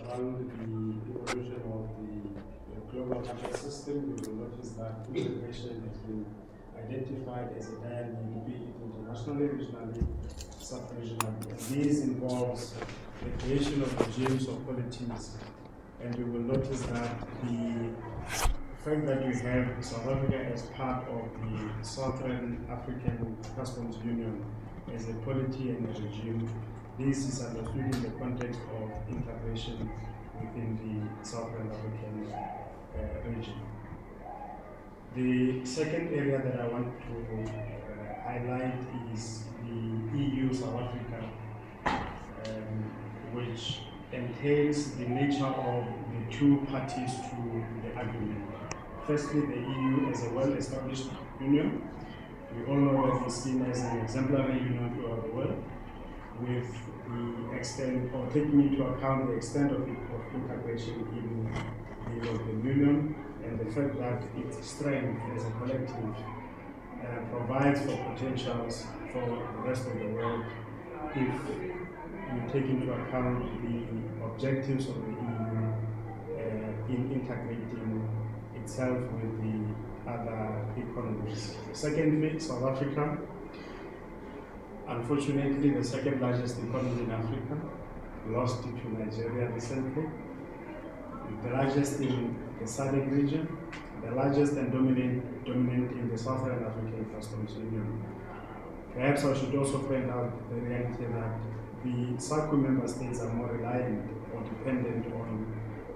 around the evolution of the global market system, we will notice that integration has been identified as a dire need, be it internationally, regionally, sub-regionally. And this involves the creation of regimes of polities, and you will notice that the fact that we have South Africa as part of the Southern African Customs Union as a polity and a regime, this is understood in the context of integration within the Southern African region. The second area that I want to highlight is the EU-South Africa, which entails the nature of the two parties to the agreement. Firstly, the EU as a well-established union. We all know that it's seen as an exemplary union throughout the world, with the extent, or taking into account the extent of integration in the European Union, and the fact that its strength as a collective provides for potentials for the rest of the world if you take into account the objectives of the EU in integrating itself with the other economies. Secondly, South Africa, unfortunately the second largest economy in Africa, lost it to Nigeria recently, the largest in the SADC region, the largest and dominant in the Southern African Customs Union. Perhaps I should also point out the reality that the SACU member states are more reliant or dependent on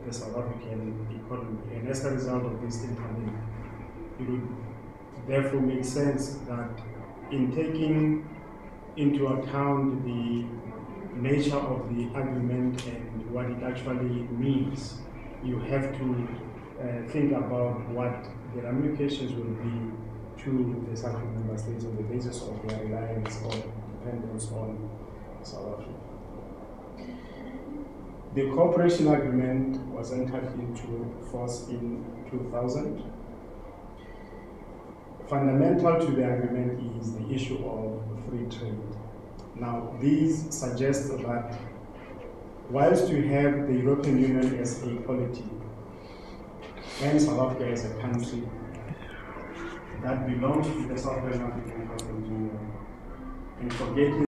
the South African economy, and as a result of this interlink, it would therefore make sense that in taking into account the nature of the agreement and what it actually means, you have to think about what the ramifications will be to the SACU member states on the basis of their reliance or dependence on South Africa. The cooperation agreement was entered into force in 2000. Fundamental to the agreement is the issue of free trade. Now, these suggest that whilst you have the European Union as a polity and South Africa as a country that belongs to the Southern African Customs Union, and forgetting